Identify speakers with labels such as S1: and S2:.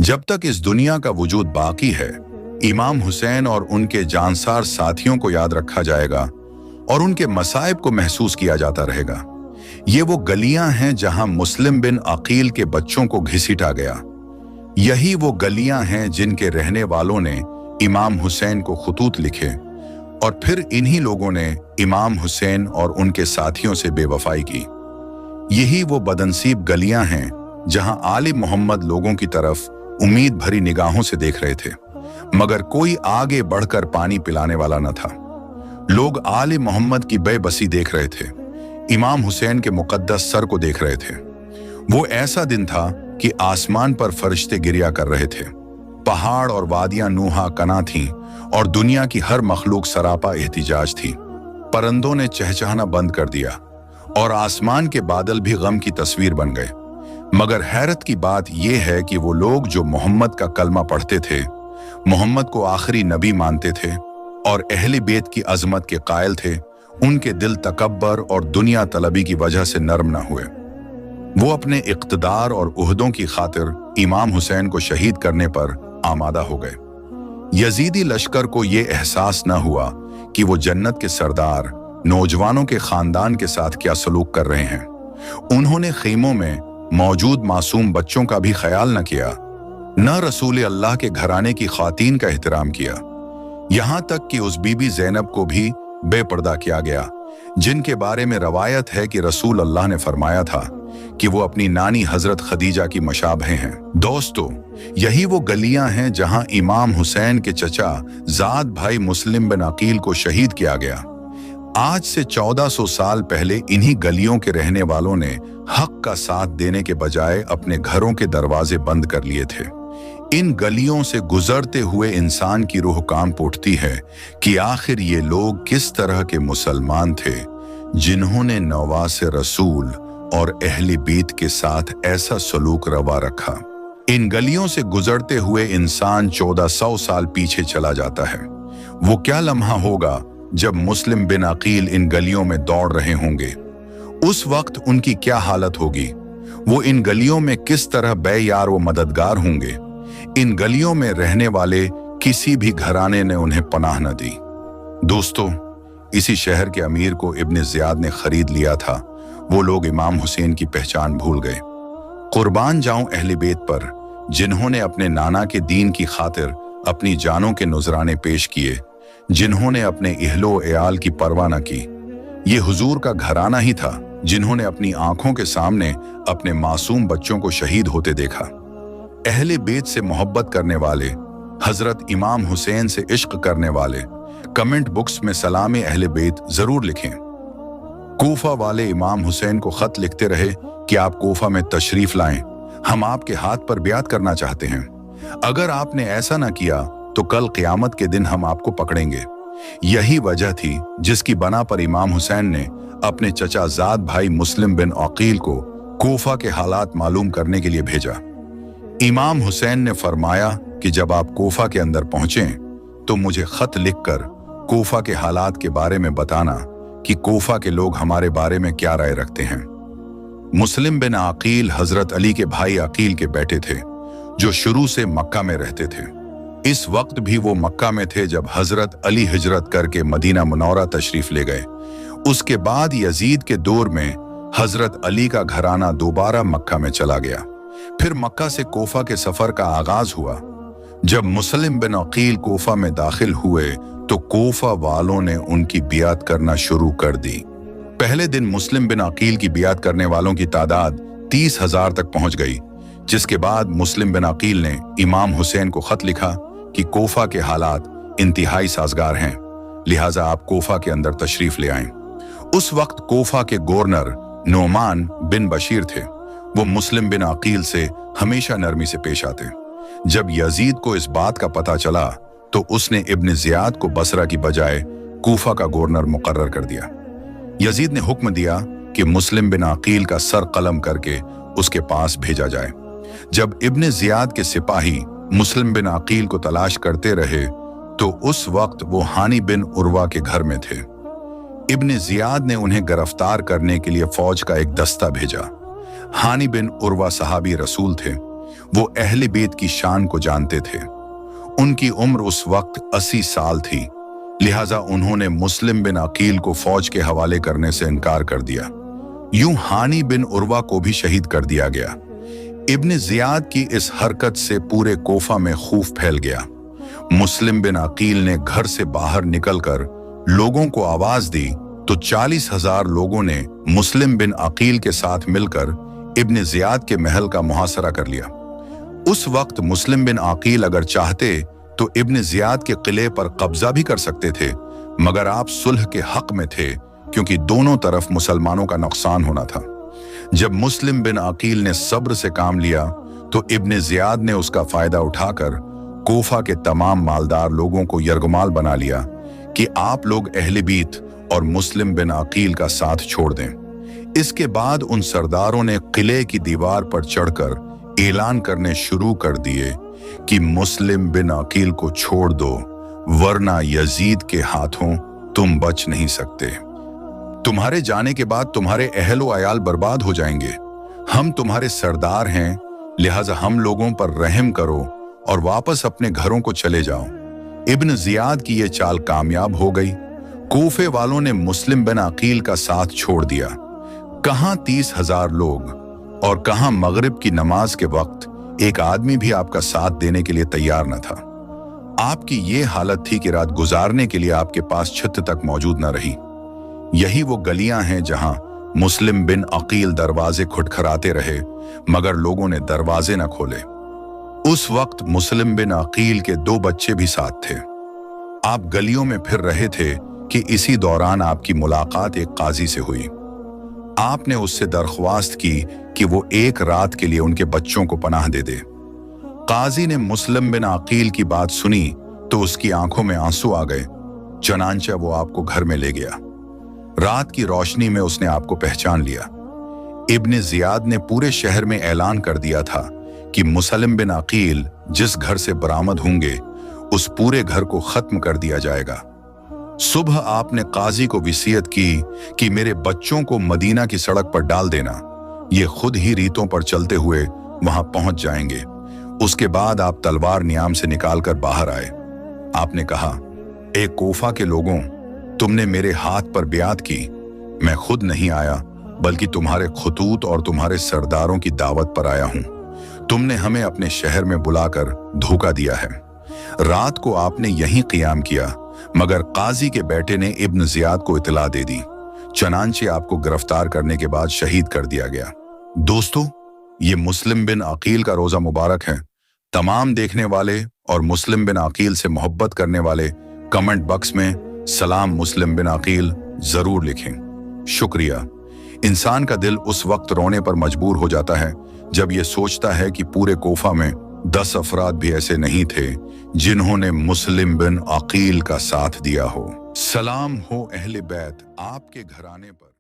S1: जब तक इस दुनिया का वजूद बाकी है, इमाम हुसैन और उनके जानसार साथियों को याद रखा जाएगा और उनके मसाइब को महसूस किया जाता रहेगा। ये वो गलियां हैं जहां मुस्लिम बिन अकील के बच्चों को घसीटा गया। यही वो गलियां हैं जिनके रहने वालों ने इमाम हुसैन को खुतूत लिखे और फिर इन्हीं लोगों ने इमाम हुसैन और उनके साथियों से बेवफाई की। यही वो बदनसीब गलियां हैं जहां आले मोहम्मद लोगों की तरफ उम्मीद भरी निगाहों से देख रहे थे, मगर कोई आगे बढ़कर पानी पिलाने वाला न था। लोग आले मोहम्मद की बेबसी देख रहे थे, इमाम हुसैन के मुकद्दस सर को देख रहे थे। वो ऐसा दिन था कि आसमान पर फरिश्ते गिरिया कर रहे थे, पहाड़ और वादियां नूहा कना थीं और दुनिया की हर मखलूक सरापा एहतिजाज थी। परिंदों ने चहचहाना बंद कर दिया और आसमान के बादल भी गम की तस्वीर बन गए। मगर हैरत की बात यह है कि वो लोग जो मोहम्मद का कलमा पढ़ते थे, मोहम्मद को आखिरी नबी मानते थे और अहले बेत की अजमत के कायल थे, उनके दिल तकब्बर और दुनिया तलबी की वजह से नरम न हुए। वो अपने इक़्तिदार और उहदों की खातिर इमाम हुसैन को शहीद करने पर आमादा हो गए। यजीदी लश्कर को ये एहसास न हुआ कि वो जन्नत के सरदार नौजवानों के खानदान के साथ क्या सलूक कर रहे हैं। उन्होंने खीमों में मौजूद मासूम बच्चों का भी ख्याल न किया, न रसूल अल्लाह के घराने की खातीन का एहतराम किया। यहां तक कि उस बीबी ज़ैनब को भी बेपर्दा किया गया, जिनके बारे में रवायत है कि रसूल अल्लाह ने फरमाया था कि वो अपनी नानी हजरत खदीजा की मशाबह हैं। दोस्तों, यही वो गलियां हैं जहां इमाम हुसैन के चचा ज़ाद भाई मुस्लिम बिन अकील को शहीद किया गया। आज से 1400 साल पहले इन्हीं गलियों के रहने वालों ने हक का साथ देने के बजाय अपने घरों के दरवाजे बंद कर लिए थे। इन गलियों से गुजरते हुए इंसान की रूह कांप उठती है कि आखिर ये लोग किस तरह के मुसलमान थे जिन्होंने नवासे रसूल और अहले बीत के साथ ऐसा सलूक रवा रखा। इन गलियों से गुजरते हुए इंसान 1400 साल पीछे चला जाता है। वो क्या लम्हा होगा जब मुस्लिम बिन अकील इन गलियों में दौड़ रहे होंगे। उस वक्त उनकी क्या हालत होगी। वो इन गलियों में किस तरह बेयार व मददगार होंगे। इन गलियों में रहने वाले किसी भी घराने ने उन्हें पनाह न दी। दोस्तों, इसी शहर के अमीर को इब्न ज़ियाद ने खरीद लिया था। वो लोग इमाम हुसैन की पहचान भूल गए। कुर्बान जाऊं अहले बेत पर, जिन्होंने अपने नाना के दीन की खातिर अपनी जानों के नुजराने पेश किए, जिन्होंने अपने इहलो एयाल की परवाह न की। ये हुजूर का घराना ही था जिन्होंने अपनी आंखों के सामने अपने मासूम बच्चों को शहीद होते देखा। अहले बेत से मोहब्बत करने वाले, हजरत इमाम हुसैन से इश्क करने वाले, कमेंट बुक्स में सलाम अहले बेत जरूर लिखें। कूफा वाले इमाम हुसैन को खत लिखते रहे कि आप कूफा में तशरीफ लाएं, हम आपके हाथ पर ब्यात करना चाहते हैं। अगर आपने ऐसा न किया तो कल क़यामत के दिन हम आपको पकड़ेंगे। यही वजह थी जिसकी बना पर इमाम हुसैन ने अपने चचा ज़ाद भाई मुस्लिम बिन अकील को कूफा के हालात मालूम करने के लिए भेजा। इमाम हुसैन ने फरमाया कि जब आप कूफा के अंदर पहुंचें तो मुझे खत लिखकर कूफा के हालात के बारे में बताना कि कूफा के लोग हमारे बारे में क्या राय रखते हैं। मुस्लिम बिन अकील हजरत अली के भाई अकील के बेटे थे, जो शुरू से मक्का में रहते थे। इस वक्त भी वो मक्का में थे जब हजरत अली हिजरत करके मदीना मुनव्वरा तशरीफ ले गए। उसके बाद यजीद के दौर में हजरत अली का घराना दोबारा मक्का में चला गया। फिर मक्का से कोफा के सफर का आगाज हुआ। जब मुस्लिम बिन अकील कोफा में दाखिल हुए तो कोफा वालों ने उनकी बियात करना शुरू कर दी। पहले दिन मुस्लिम बिन अकील की बियात करने वालों की तादाद 30,000 तक पहुंच गई, जिसके बाद मुस्लिम बिन अकील ने इमाम हुसैन को खत लिखा कि कोफा के हालात इंतहाई साजगार हैं, लिहाजा आप कोफा के अंदर तशरीफ ले आएं। उस वक्त कोफा के गवर्नर नोमान बिन बशीर थे। वो मुस्लिम बिन अकील से हमेशा नरमी से पेश आते। जब यजीद को इस बात का पता चला तो उसने इब्न ज़ियाद को बसरा की बजाय कूफा का गवर्नर मुकर्रर कर दिया। यजीद ने हुक्म दिया कि मुस्लिम बिन अकील का सर कलम करके उसके पास भेजा जाए। जब इब्न ज़ियाद के सिपाही मुस्लिम बिन अकील को तलाश करते रहे तो उस वक्त वो हानी बिन उर्वा के घर में थे। इब्न ज़ियाद ने उन्हें गिरफ्तार करने के लिए फौज का एक दस्ता भेजा। हानी बिन उर्वा सहाबी रसूल थे। वो अहले बैत की शान को जानते थे। उनकी उम्र उस वक्त 80 साल थी, लिहाजा उन्होंने मुस्लिम बिन अकील को फौज के हवाले करने से इनकार कर दिया। यूं हानी बिन उर्वा को भी शहीद कर दिया गया। इब्न जियाद की इस हरकत से पूरे कोफा में खौफ फैल गया। मुस्लिम बिन अकील ने घर से बाहर निकलकर लोगों को आवाज दी तो 40,000 लोगों ने मुस्लिम बिन अकील के साथ मिलकर इब्न जियाद के महल का मुहासरा कर लिया। उस वक्त मुस्लिम बिन अकील अगर चाहते तो इब्न जियाद के किले पर कब्जा भी कर सकते थे, मगर आप सुलह के हक में थे क्योंकि दोनों तरफ मुसलमानों का नुकसान होना था। जब मुस्लिम बिन अकील ने सब्र से काम लिया तो इब्न जियाद ने उसका फायदा उठाकर कोफा के तमाम मालदार लोगों को यरगमाल बना लिया कि आप लोग अहले बैत और मुस्लिम बिन अकील का साथ छोड़ दें। इसके बाद उन सरदारों ने किले की दीवार पर चढ़कर ऐलान करने शुरू कर दिए कि मुस्लिम बिन अकील को छोड़ दो, वरना यजीद के हाथों तुम बच नहीं सकते। तुम्हारे जाने के बाद तुम्हारे अहल व अयाल बर्बाद हो जाएंगे। हम तुम्हारे सरदार हैं, लिहाजा हम लोगों पर रहम करो और वापस अपने घरों को चले जाओ। इब्न जियाद की ये चाल कामयाब हो गई। कोफे वालों ने मुस्लिम बिन अकील का साथ छोड़ दिया। कहां 30,000 लोग और कहां मगरिब की नमाज के वक्त एक आदमी भी आपका साथ देने के लिए तैयार न था। आपकी ये हालत थी कि रात गुजारने के लिए आपके पास छत तक मौजूद न रही। यही वो गलियां हैं जहां मुस्लिम बिन अकील दरवाजे खटखटाते रहे, मगर लोगों ने दरवाजे न खोले। उस वक्त मुस्लिम बिन अकील के 2 बच्चे भी साथ थे। आप गलियों में फिर रहे थे कि इसी दौरान आपकी मुलाकात एक काजी से हुई। आपने उससे दरख्वास्त की कि वो एक रात के लिए उनके बच्चों को पनाह दे दे। काजी ने मुस्लिम बिन अकील की बात सुनी तो उसकी आंखों में आंसू आ गए। चनांचे वो आपको घर में ले गया। रात की रोशनी में उसने आपको पहचान लिया। इब्न जियाद ने पूरे शहर में ऐलान कर दिया था कि मुस्लिम बिन अकील जिस घर से बरामद होंगे उस पूरे घर को खत्म कर दिया जाएगा। सुबह आपने काजी को वसीयत की कि मेरे बच्चों को मदीना की सड़क पर डाल देना। ये खुद ही रीतों पर चलते हुए वहां पहुंच जाएंगे। उसके बाद आप तलवार नियाम से निकालकर बाहर आए। आपने कहा, ए कोफा के लोगों, तुमने मेरे हाथ पर बियात की। मैं खुद नहीं आया, बल्कि तुम्हारे खतूत और तुम्हारे सरदारों की दावत पर आया हूं। तुमने हमें अपने शहर में बुलाकर धोखा दिया है। रात को आपने यहीं क़ियाम किया, मगर काजी के बेटे ने इब्न जियाद को इतला दे दी। चनांचे आपको गिरफ्तार करने के बाद शहीद कर दिया गया। दोस्तों, ये मुस्लिम बिन अकील का रोजा मुबारक है। तमाम देखने वाले और मुस्लिम बिन अकील से मोहब्बत करने वाले कमेंट बॉक्स में सलाम मुस्लिम बिन अकील जरूर लिखें। शुक्रिया। इंसान का दिल उस वक्त रोने पर मजबूर हो जाता है जब ये सोचता है कि पूरे कोफा में 10 अफराद भी ऐसे नहीं थे जिन्होंने मुस्लिम बिन अकील का साथ दिया हो। सलाम हो अहले बैत आपके घराने पर।